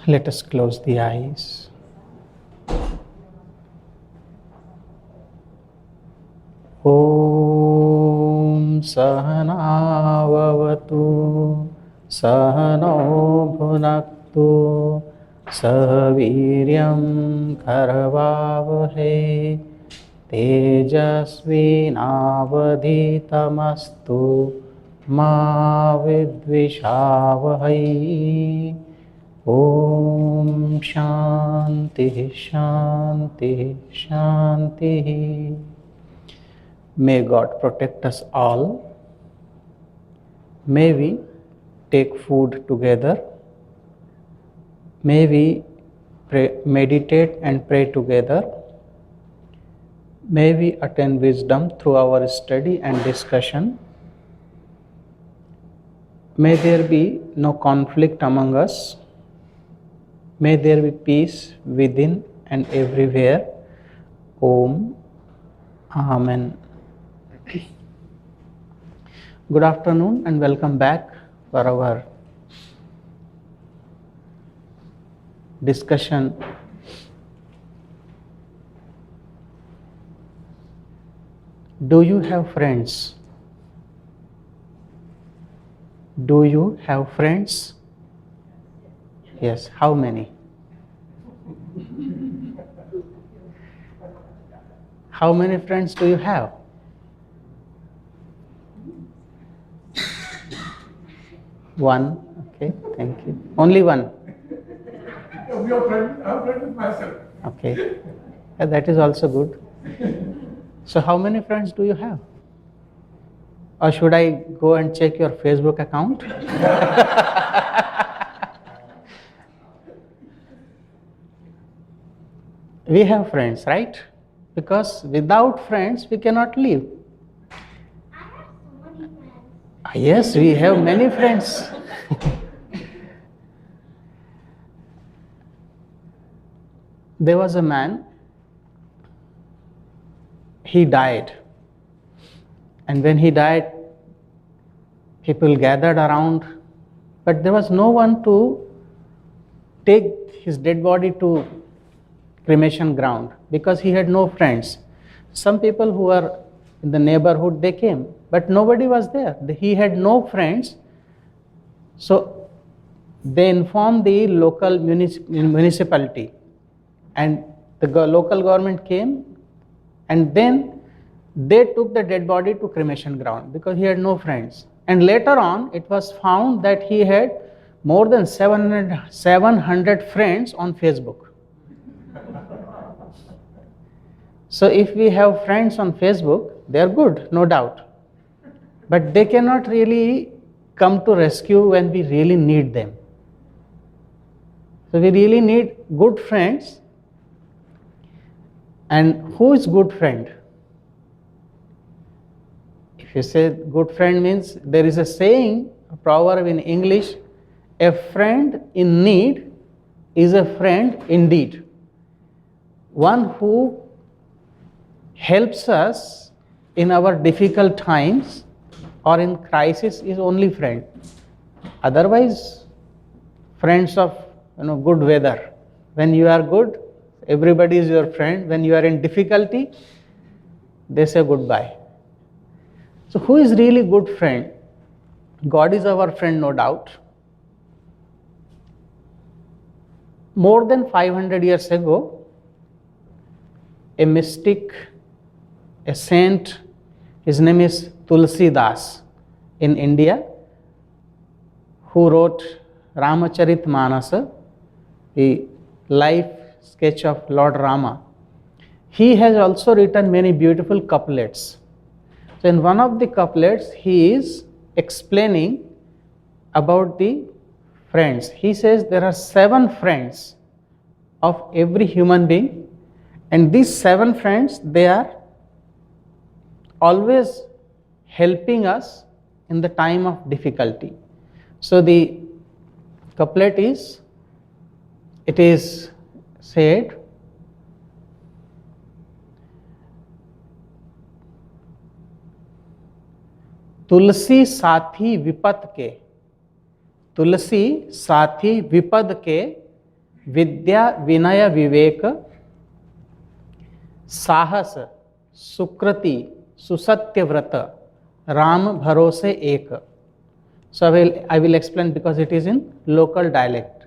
Let us close the eyes. Om Sahana Vavatu Sahano Bhunaktu Sahaviryam Karavavahe Tejasvinavadhitamastu Ma Vidvishavahai. Om Shanti Shanti Shanti. May God protect us all. May we take food together. May we meditate and pray together. May we attain wisdom through our study and discussion. May there be no conflict among us. May there be peace within and everywhere. Om. Amen. Good afternoon and welcome back for our discussion Do you have friends? Do you have friends? Yes. How many? How many friends do you have? One. Okay, thank you. Only one. I'm friend with myself. Okay. That is also good. So how many friends do you have? Or should I go and check your Facebook account? We have friends, right? Because without friends, we cannot live. I have so many friends. Yes, we have many friends. There was a man, he died. And when he died, people gathered around, but there was no one to take his dead body to cremation ground because he had no friends. Some people who were in the neighborhood, they came, but nobody was there. He had no friends. So they informed the local municipality, and the local government came, and then they took the dead body to cremation ground because he had no friends. And later on, it was found that he had more than 700 friends on Facebook. So if we have friends on Facebook, they are good, no doubt. But they cannot really come to rescue when we really need them. So we really need good friends. And who is good friend? If you say good friend means, there is a saying, a proverb in English, a friend in need is a friend indeed. One who helps us in our difficult times or in crisis is only friend. Otherwise, friends of good weather. When you are good, everybody is your friend. When you are in difficulty, they say goodbye. So who is really good friend? God is our friend, no doubt. More than 500 years ago, a mystic, a saint, his name is Tulsi Das in India, who wrote Ramacharitmanasa, the life sketch of Lord Rama. He has also written many beautiful couplets. So in one of the couplets, he is explaining about the friends. He says there are 7 friends of every human being, and these 7 friends, they are always helping us in the time of difficulty. So the couplet is, it is said, तुलसी साथी विपद के, तुलसी साथी विपद के, Vidya, Vinaya, Vivek, साहस, सुकृति, सुसत्यव्रत, Ram, Bharose, Ek. So I will explain because it is in local dialect.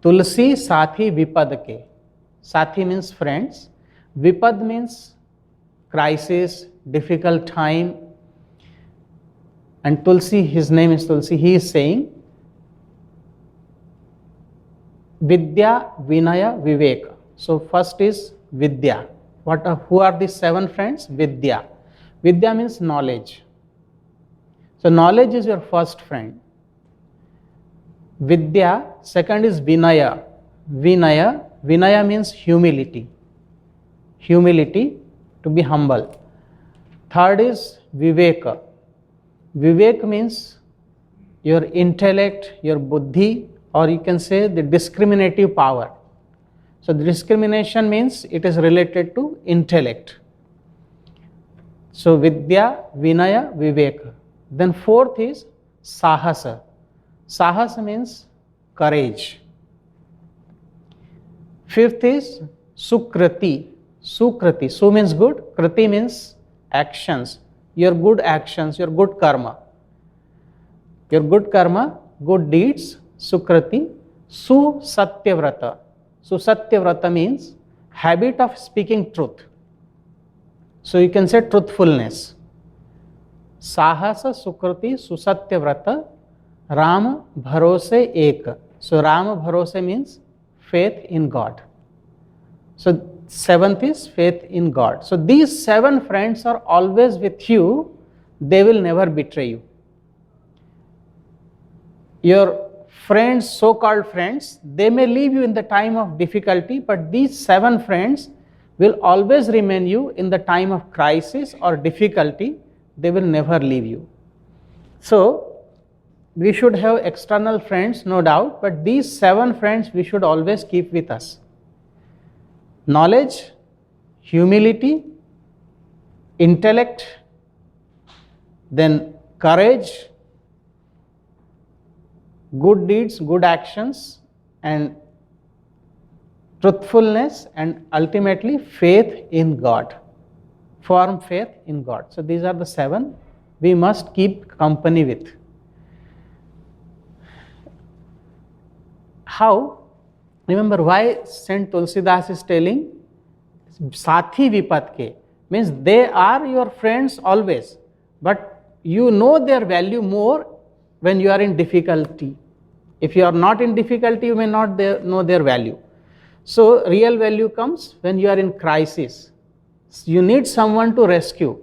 Tulsi, Sathi, Vipad ke. Sathi means friends. Vipad means crisis, difficult time. And Tulsi, his name is Tulsi, he is saying Vidya, Vinaya, Vivek. So first is Vidya. Who are these 7 friends? Vidya. Vidya means knowledge. So knowledge is your first friend. Vidya. Second is Vinaya. Vinaya means humility. Humility, to be humble. Third is Viveka. Vivek means your intellect, your buddhi, or you can say the discriminative power. So the discrimination means it is related to intellect. So Vidya, Vinaya, Viveka. Then fourth is Sahasa. Sahasa means courage. Fifth is Sukriti. Sukriti. Su means good, Kriti means actions. Your good actions, your good karma. Your good karma, good deeds, Sukriti. Susatyavrata. Susatyavrata means habit of speaking truth. So you can say truthfulness. Sahasa, Sukriti, Susatyavrata, Ram, Bharose, Ek. So Ram, Bharose means faith in God. So seventh is faith in God. So these 7 friends are always with you. They will never betray you. Your friends, so-called friends, they may leave you in the time of difficulty, but these 7 friends will always remain you in the time of crisis or difficulty. They will never leave you. So we should have external friends, no doubt, but these 7 friends we should always keep with us. Knowledge, humility, intellect, then courage, good deeds, good actions, and truthfulness, and ultimately faith in God. Firm faith in God. So these are the 7 we must keep company with. How? Remember why Saint Tulsidas is telling Sathi Vipatke, means they are your friends always, but you know their value more when you are in difficulty. If you are not in difficulty, you may not know their value. So real value comes when you are in crisis. You need someone to rescue.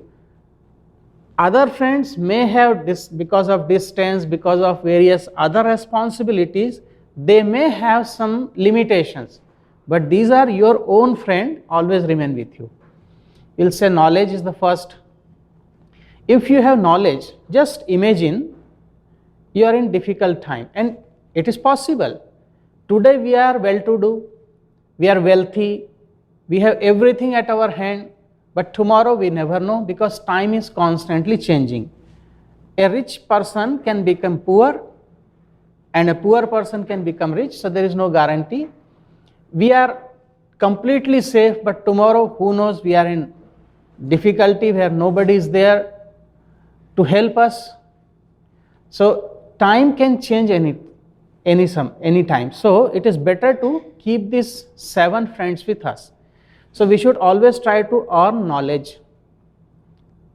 Other friends may have this, because of distance, because of various other responsibilities, they may have some limitations, but these are your own friend, always remain with you. You'll say knowledge is the first. If you have knowledge, just imagine you are in difficult time, and it is possible. Today we are well-to-do, we are wealthy, we have everything at our hand, but tomorrow we never know because time is constantly changing. A rich person can become poor and a poor person can become rich, so there is no guarantee. We are completely safe, but tomorrow who knows, we are in difficulty where nobody is there to help us. So time can change any time. So it is better to keep these 7 friends with us. So we should always try to earn knowledge.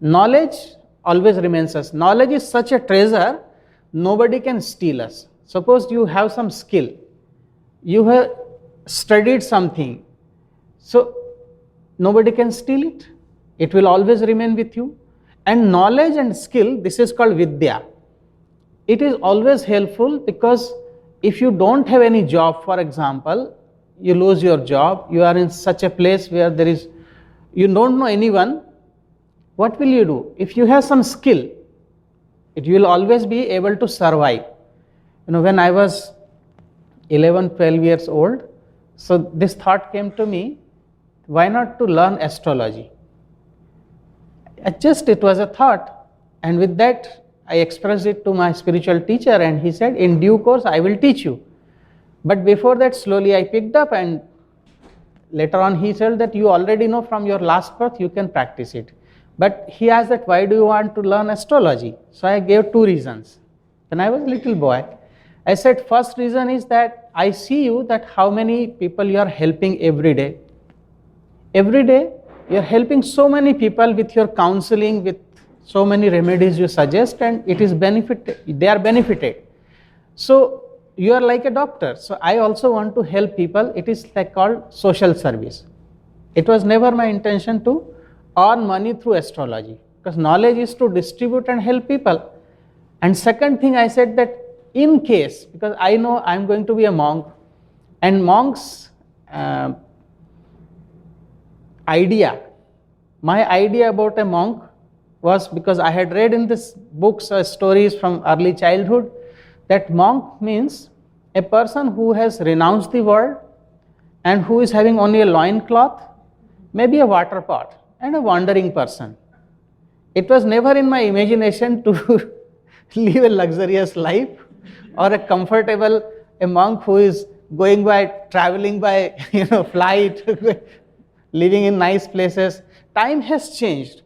Knowledge always remains us. Knowledge is such a treasure, nobody can steal us. Suppose you have some skill, you have studied something, so nobody can steal it. It will always remain with you. And knowledge and skill, this is called Vidya. It is always helpful because if you don't have any job, for example, you lose your job, you are in such a place where you don't know anyone, what will you do? If you have some skill, you will always be able to survive. When I was 11, 12 years old, so this thought came to me, why not to learn astrology? It was a thought, and with that I expressed it to my spiritual teacher, and he said, in due course I will teach you. But before that, slowly I picked up, and later on he said that you already know from your last birth, you can practice it. But he asked that why do you want to learn astrology? So I gave two reasons. When I was a little boy, I said first reason is that I see you that how many people you are helping every day. Every day you are helping so many people with your counseling, with so many remedies you suggest, and it is they are benefited. So you are like a doctor. So I also want to help people. It is like called social service. It was never my intention to earn money through astrology, because knowledge is to distribute and help people. And second thing I said that in case, because I know I am going to be a monk, and monks my idea about a monk was because I had read in this books stories from early childhood that monk means a person who has renounced the world and who is having only a loincloth, maybe a water pot, and a wandering person. It was never in my imagination to live a luxurious life or a monk who is traveling by flight, living in nice places. Time has changed.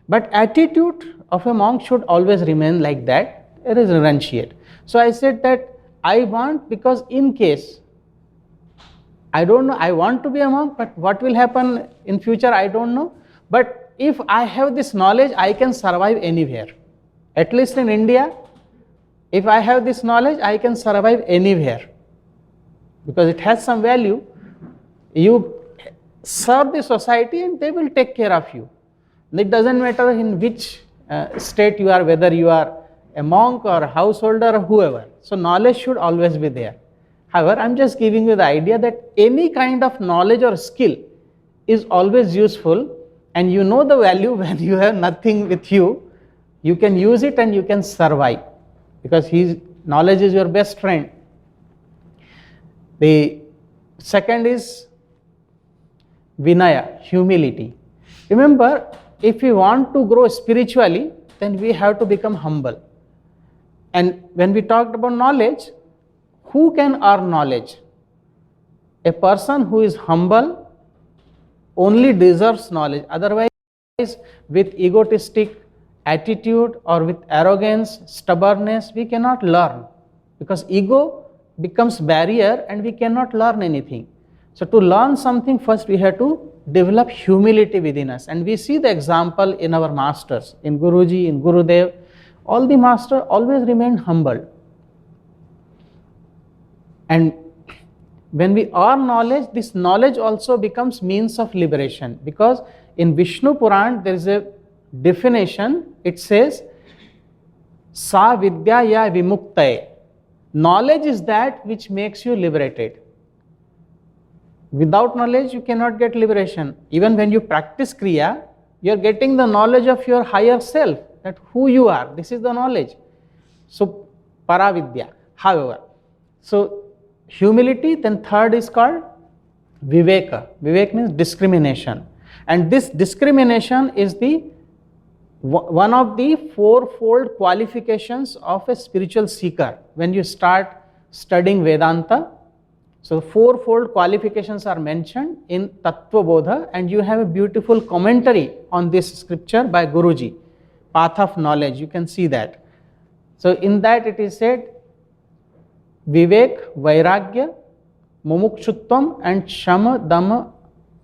But attitude of a monk should always remain like that. It is renunciate. So I said that I want, because in case, I don't know, I want to be a monk, but what will happen in future, I don't know. But if I have this knowledge, I can survive anywhere. At least in India, if I have this knowledge, I can survive anywhere. Because it has some value. You serve the society and they will take care of you. It doesn't matter in which state you are, whether you are a monk or a householder or whoever. So knowledge should always be there. However, I am just giving you the idea that any kind of knowledge or skill is always useful, and you know the value when you have nothing with you. You can use it and you can survive, because knowledge is your best friend. The second is Vinaya, humility. Remember, if we want to grow spiritually, then we have to become humble. And when we talked about knowledge, who can earn knowledge? A person who is humble only deserves knowledge. Otherwise, with egotistic attitude or with arrogance, stubbornness, we cannot learn, because ego becomes barrier and we cannot learn anything. So to learn something, first we have to develop humility within us, and we see the example in our masters, in Guruji, in Gurudev. All the masters always remained humble. And when we earn knowledge, this knowledge also becomes means of liberation, because in Vishnu Puran there is a definition. It says sa vidya ya vimuktaye. Knowledge is that which makes you liberated. Without knowledge you cannot get liberation. Even when you practice kriya, you are getting the knowledge of your higher self, that who you are. This is the knowledge. So paravidya. However, so humility, then third is called viveka. Vivek means discrimination, and this discrimination is one of the fourfold qualifications of a spiritual seeker when you start studying Vedanta. So fourfold qualifications are mentioned in Tattva Bodha, and you have a beautiful commentary on this scripture by Guruji, Path of Knowledge. You can see that. So in that it is said, Vivek, Vairagya, Mumukshutvam, and Shama, Dhamma,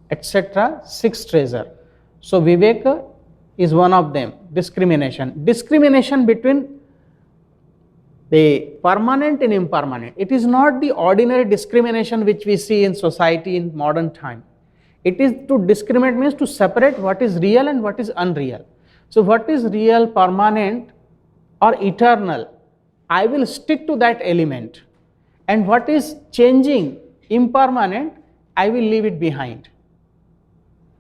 etc. 6 treasure. So Viveka is one of them. Discrimination. Discrimination between the permanent and impermanent. It is not the ordinary discrimination which we see in society in modern time. It is to discriminate means to separate what is real and what is unreal. So what is real, permanent or eternal, I will stick to that element. And what is changing, impermanent, I will leave it behind.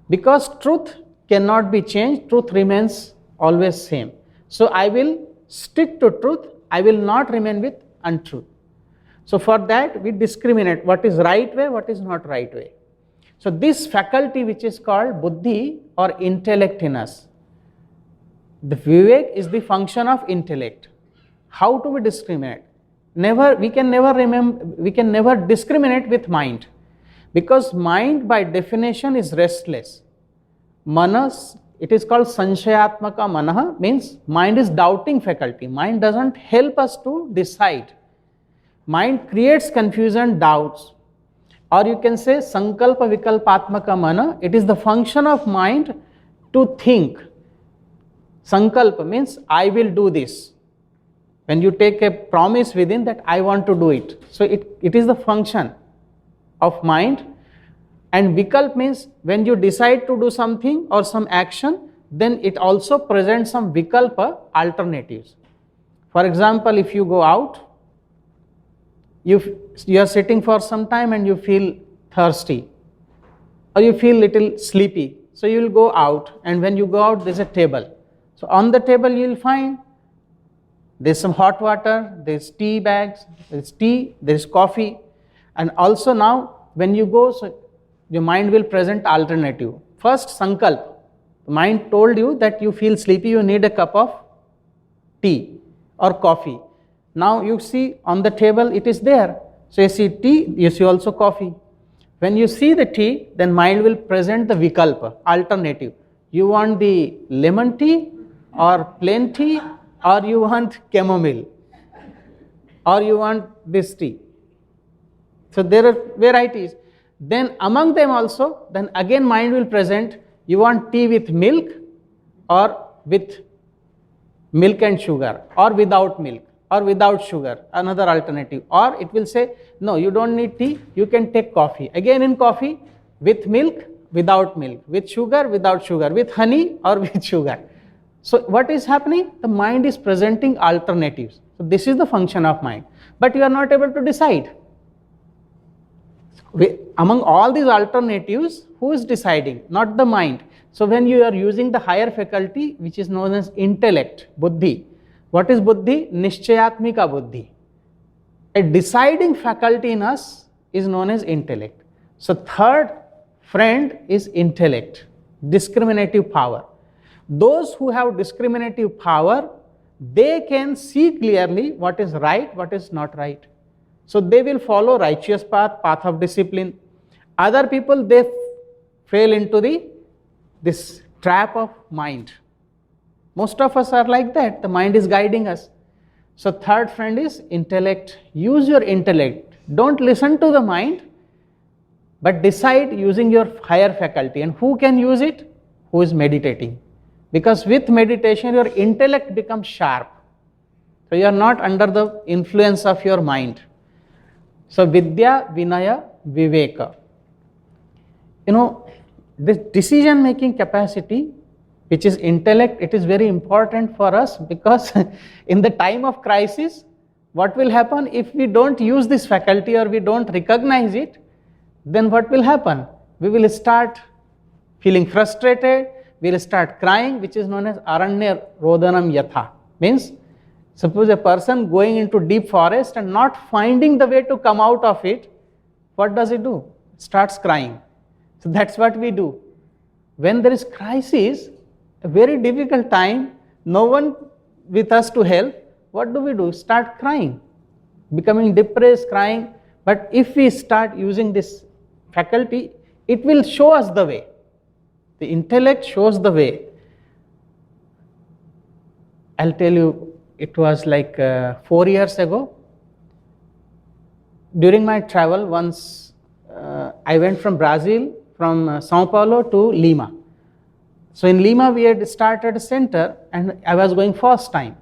Because truth cannot be changed, truth remains always same. So I will stick to truth, I will not remain with untruth. So for that we discriminate what is right way, what is not right way. So this faculty which is called buddhi or intellect in us, the vivek is the function of intellect. How to we discriminate? we can never discriminate with mind, because mind by definition is restless. Manas, it is called sanshayatmaka manah, means mind is doubting faculty. Mind doesn't help us to decide. Mind creates confusion, doubts. Or you can say sankalpa vikalpatmaka mana, it is the function of mind to think. Sankalpa means I will do this. When you take a promise within that I want to do it. So it is the function of mind. And vikalp means when you decide to do something or some action, then it also presents some vikalpa alternatives. For example, if you go out, you are sitting for some time and you feel thirsty or you feel little sleepy. So you will go out, and when you go out, there is a table. So on the table you will find there is some hot water, there is tea bags, there is tea, there is coffee. And also now when you go, so your mind will present alternative. First, sankalp. The mind told you that you feel sleepy, you need a cup of tea or coffee. Now you see on the table it is there. So you see tea, you see also coffee. When you see the tea, then mind will present the vikalpa, alternative. You want the lemon tea or plain tea, or you want chamomile, or you want this tea. So there are varieties. Then among them also, then again mind will present, you want tea with milk or with milk and sugar, or without milk, or without sugar, another alternative. Or it will say, no, you don't need tea, you can take coffee. Again in coffee, with milk, without milk, with sugar, without sugar, with honey or with sugar. So what is happening? The mind is presenting alternatives. So this is the function of mind. But you are not able to decide. Among all these alternatives, who is deciding? Not the mind. So when you are using the higher faculty, which is known as intellect, buddhi. What is buddhi? Nishchayatmika buddhi. A deciding faculty in us is known as intellect. So third friend is intellect, discriminative power. Those who have discriminative power, they can see clearly what is right, what is not right. So they will follow righteous path of discipline. Other people, they fail into this trap of mind. Most of us are like that. The mind is guiding us. So third friend is intellect. Use your intellect. Don't listen to the mind, but decide using your higher faculty. And who can use it? Who is meditating. Because with meditation, your intellect becomes sharp. So you are not under the influence of your mind. So Vidya, Vinaya, Viveka. This decision-making capacity, which is intellect, it is very important for us, because in the time of crisis, what will happen if we don't use this faculty or we don't recognize it? Then what will happen? We will start feeling frustrated, we will start crying, which is known as aranya rodanam yatha. Means, suppose a person going into deep forest and not finding the way to come out of it, what does he do? Starts crying. So that's what we do. When there is crisis, a very difficult time, no one with us to help, what do? Start crying, becoming depressed, crying. But if we start using this faculty, it will show us the way. The intellect shows the way. I'll tell you, it was like 4 years ago. During my travel, once I went from Brazil, from Sao Paulo to Lima. So in Lima, we had started a center, and I was going first time.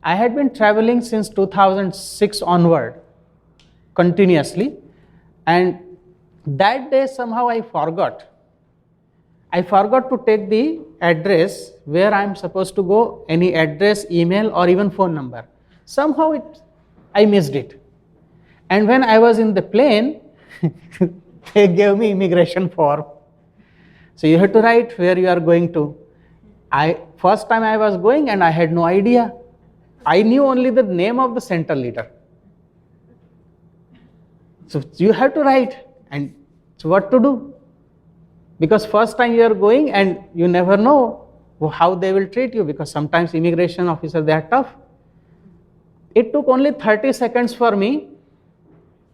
I had been traveling since 2006 onward, continuously. And that day, somehow I forgot. I forgot to take the address where I am supposed to go, any address, email, or even phone number. Somehow I missed it. And when I was in the plane, they gave me immigration form. So you have to write where you are going to. First time I was going and I had no idea. I knew only the name of the center leader. So you have to write. And so what to do? Because first time you are going and you never know how they will treat you, because sometimes immigration officers, they are tough. It took only 30 seconds for me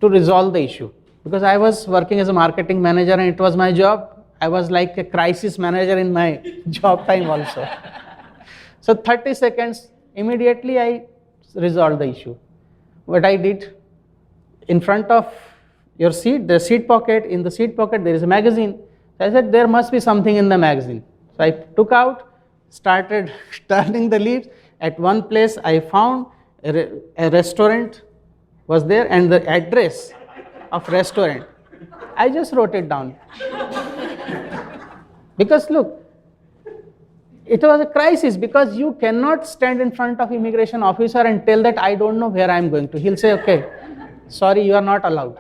to resolve the issue, because I was working as a marketing manager and it was my job. I was like a crisis manager in my job time also. So 30 seconds, immediately I resolved the issue. What I did, in front of your seat, the seat pocket, in the seat pocket there is a magazine. So I said there must be something in the magazine. So I took out, started turning the leaves. At one place I found a restaurant was there and the address of restaurant. I just wrote it down. Because look, it was a crisis, because you cannot stand in front of immigration officer and tell that I don't know where I am going to. He'll say, okay, sorry, you are not allowed.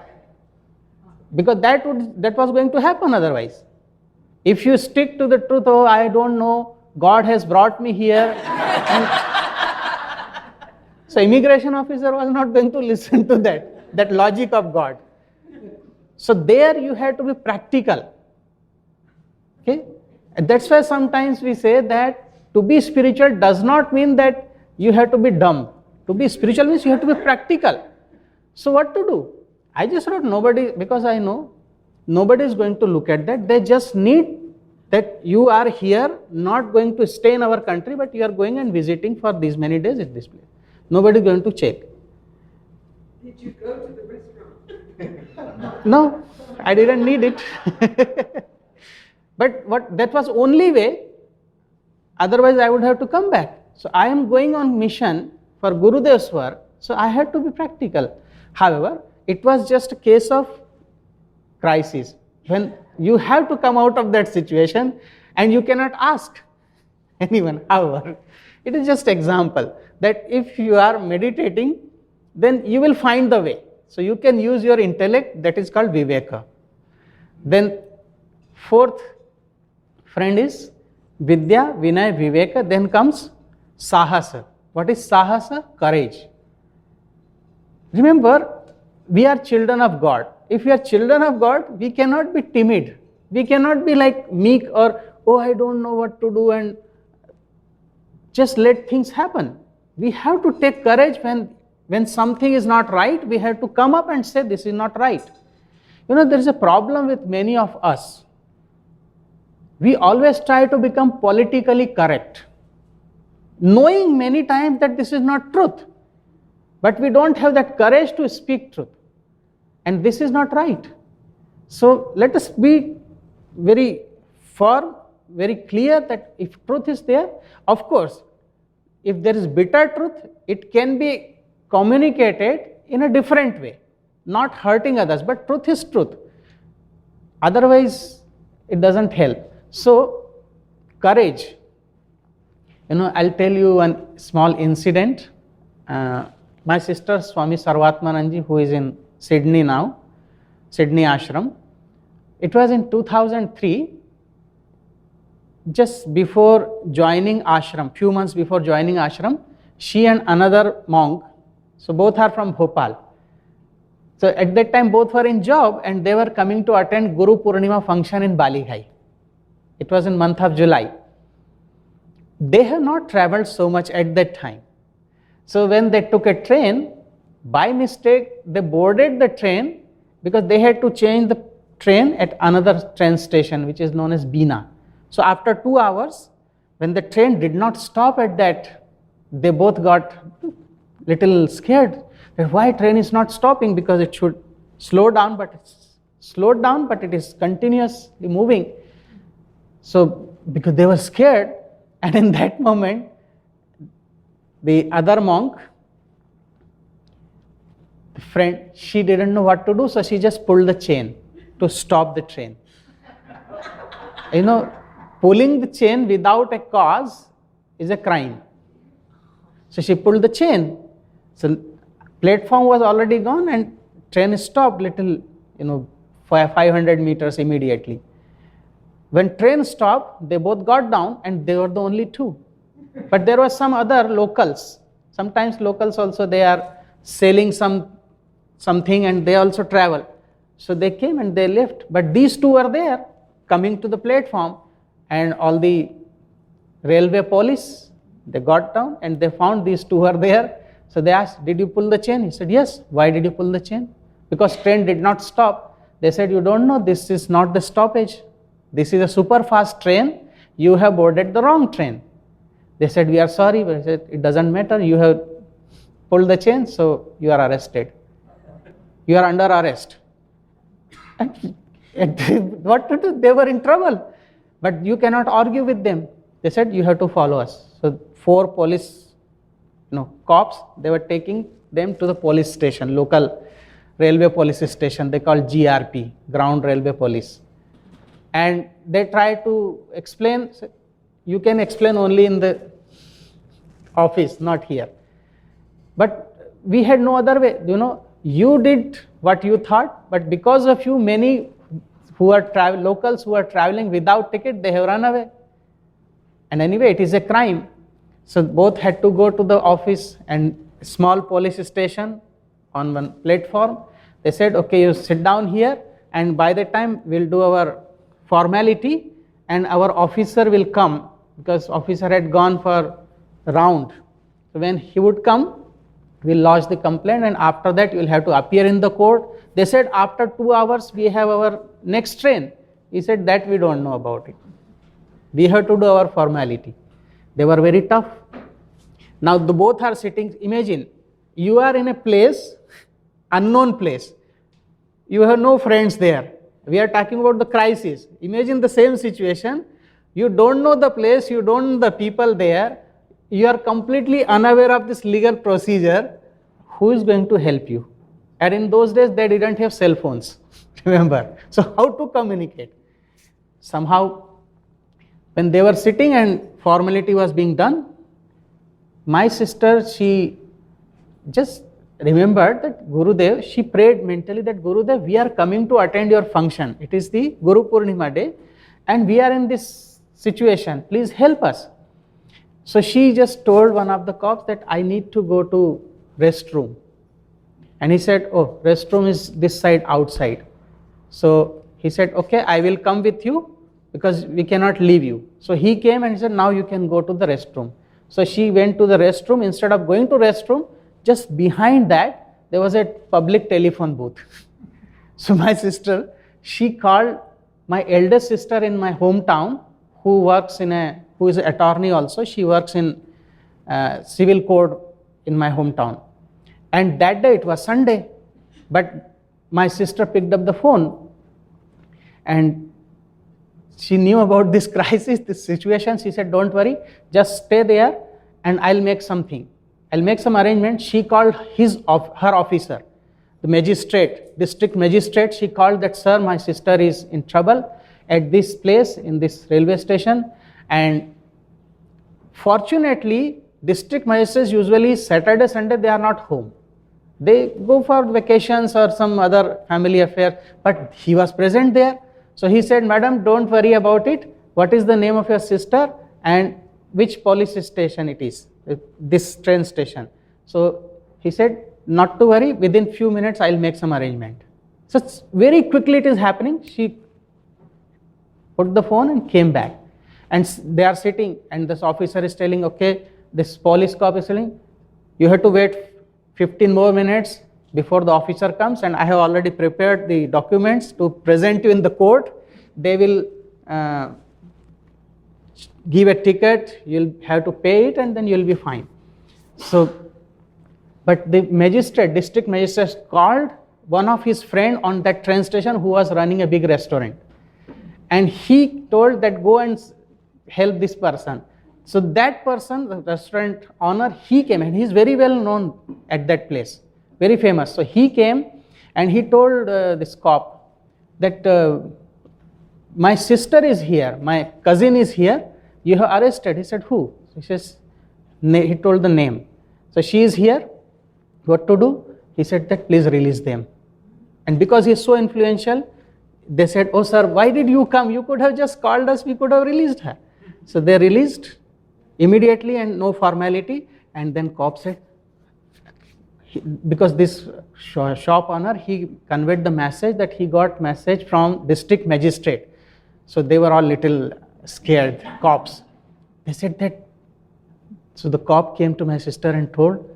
Because that was going to happen otherwise. If you stick to the truth, oh, I don't know, God has brought me here. So immigration officer was not going to listen to that logic of God. So there you have to be practical. Okay? And that's why sometimes we say that to be spiritual does not mean that you have to be dumb. To be spiritual means you have to be practical. So what to do? I just wrote nobody, because I know nobody is going to look at that. They just need that you are here, not going to stay in our country, but you are going and visiting for these many days at this place. Nobody is going to check. Did you go to the restaurant? No, I didn't need it. But that was only way, otherwise I would have to come back. So I am going on mission for Gurudev's work, so I had to be practical. However, it was just a case of crisis, when you have to come out of that situation and you cannot ask anyone. However, it is just example that if you are meditating, then you will find the way. So you can use your intellect, that is called viveka. Then fourth friend is vidya, vinay, viveka. Then comes sahasa. What is sahasa? Courage. Remember, we are children of God. If we are children of God, we cannot be timid. We cannot be like meek or, oh, I don't know what to do, and just let things happen. We have to take courage when something is not right. We have to come up and say this is not right. You know, there is a problem with many of us. We always try to become politically correct, knowing many times that this is not truth. But we don't have that courage to speak truth. And this is not right. So let us be very firm, very clear that if truth is there, of course, if there is bitter truth, it can be communicated in a different way, not hurting others, but truth is truth. Otherwise, it doesn't help. So, courage. You know, I'll tell you one small incident. My sister Swami Sarvatmananji, who is in Sydney now, Sydney Ashram, it was in 2003, just before joining ashram, few months before joining ashram, she and another monk, so both are from Bhopal. So at that time both were in job and they were coming to attend Guru Purnima function in Balighai. It was in month of July. They have not traveled so much at that time. So when they took a train, by mistake they boarded the train because they had to change the train at another train station which is known as Bina. So after 2 hours, when the train did not stop at that, they both got little scared that why train is not stopping, because it should slow down, but it's slowed down, but it is continuously moving. So because they were scared, and in that moment, the other monk, the friend, she didn't know what to do, so she just pulled the chain to stop the train. You know, pulling the chain without a cause is a crime. So she pulled the chain. So platform was already gone and train stopped little, 500 meters immediately. When train stopped, they both got down and they were the only two. But there were some other locals. Sometimes locals also, they are selling something and they also travel. So they came and they left. But these two were there coming to the platform, and all the railway police, they got down and they found these two were there. So they asked, did you pull the chain? He said, yes. Why did you pull the chain? Because train did not stop. They said, you don't know, this is not the stoppage. This is a super fast train. You have boarded the wrong train. They said, we are sorry. But I said, it doesn't matter. You have pulled the chain, so you are arrested. You are under arrest. And what to do? They were in trouble. But you cannot argue with them. They said, you have to follow us. So 4 police cops, they were taking them to the police station, local railway police station. They called GRP, Ground Railway Police. And they tried to explain, you can explain only in the office, not here. But we had no other way. You did what you thought, but because of you, many who are locals who are traveling without ticket, they have run away. And anyway, it is a crime. So both had to go to the office and small police station on one platform. They said, okay, you sit down here, and by the time we'll do our formality and our officer will come, because officer had gone for a round. So when he would come, we'll lodge the complaint, and after that you will have to appear in the court. They said, after 2 hours we have our next train. He said, that we don't know about it. We have to do our formality. They were very tough. Now the both are sitting. Imagine, you are in a place, unknown place. You have no friends there. We are talking about the crisis. Imagine the same situation. You don't know the place, you don't know the people there. You are completely unaware of this legal procedure. Who is going to help you? And in those days, they didn't have cell phones, remember. So how to communicate? Somehow, when they were sitting and formality was being done, my sister, she just remembered that Gurudev, she prayed mentally that Gurudev, we are coming to attend your function. It is the Guru Purnima day and we are in this situation. Please help us. So she just told one of the cops that I need to go to restroom. And he said, oh, restroom is this side outside. So he said, okay, I will come with you because we cannot leave you. So he came and he said, now you can go to the restroom. So she went to the restroom. Instead of going to restroom, just behind that, there was a public telephone booth. So my sister, she called my eldest sister in my hometown, who is an attorney also. She works in civil court in my hometown. And that day it was Sunday, but my sister picked up the phone and she knew about this crisis, this situation. She said, don't worry, just stay there and I'll make something. I'll make some arrangement. She called her officer, the magistrate, district magistrate. She called that, sir, my sister is in trouble at this place in this railway station. And fortunately, district magistrates usually Saturday, Sunday, they are not home. They go for vacations or some other family affair, but he was present there. So he said, madam, don't worry about it. What is the name of your sister and which police station it is, this train station? So he said, not to worry, within few minutes I'll make some arrangement. So very quickly it is happening. She put the phone and came back. And they are sitting and this officer is telling, okay, this police cop is telling, you have to wait 15 more minutes before the officer comes, and I have already prepared the documents to present you in the court. They will give a ticket, you'll have to pay it and then you'll be fine. So, but the magistrate, district magistrate called one of his friend on that train station who was running a big restaurant. And he told that go and help this person. So that person, the restaurant owner, he came and he's very well known at that place, very famous. So he came and he told this cop that my sister is here, my cousin is here, you have arrested. He said, who? He told the name. So she is here, what to do? He said that please release them. And because he is so influential, they said, oh sir, why did you come? You could have just called us, we could have released her. So they released immediately and no formality. And then cop said, because this shop owner, he conveyed the message that he got message from district magistrate. So they were all little scared, cops. They said that, so the cop came to my sister and told,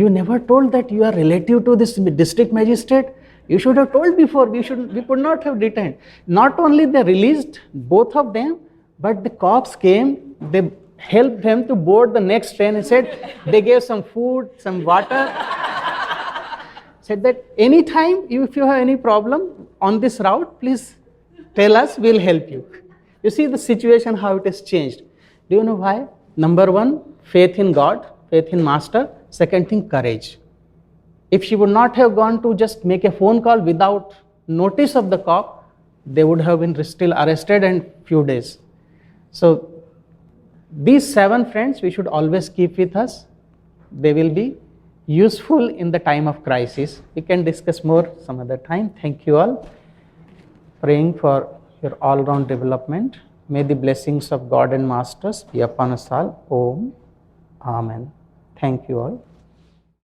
You never told that you are relative to this district magistrate. You should have told before. We could not have detained. Not only they released both of them, but the cops came. They helped them to board the next train and said they gave some food, some water. Said that anytime if you have any problem on this route, please tell us, we'll help you. You see the situation, how it has changed. Do you know why? Number one, faith in God, faith in Master. Second thing, courage. If she would not have gone to just make a phone call without notice of the cop, they would have been still arrested in few days. So these 7 friends we should always keep with us. They will be useful in the time of crisis. We can discuss more some other time. Thank you all. Praying for your all-round development. May the blessings of God and Masters be upon us all. Om. Amen. Thank you all.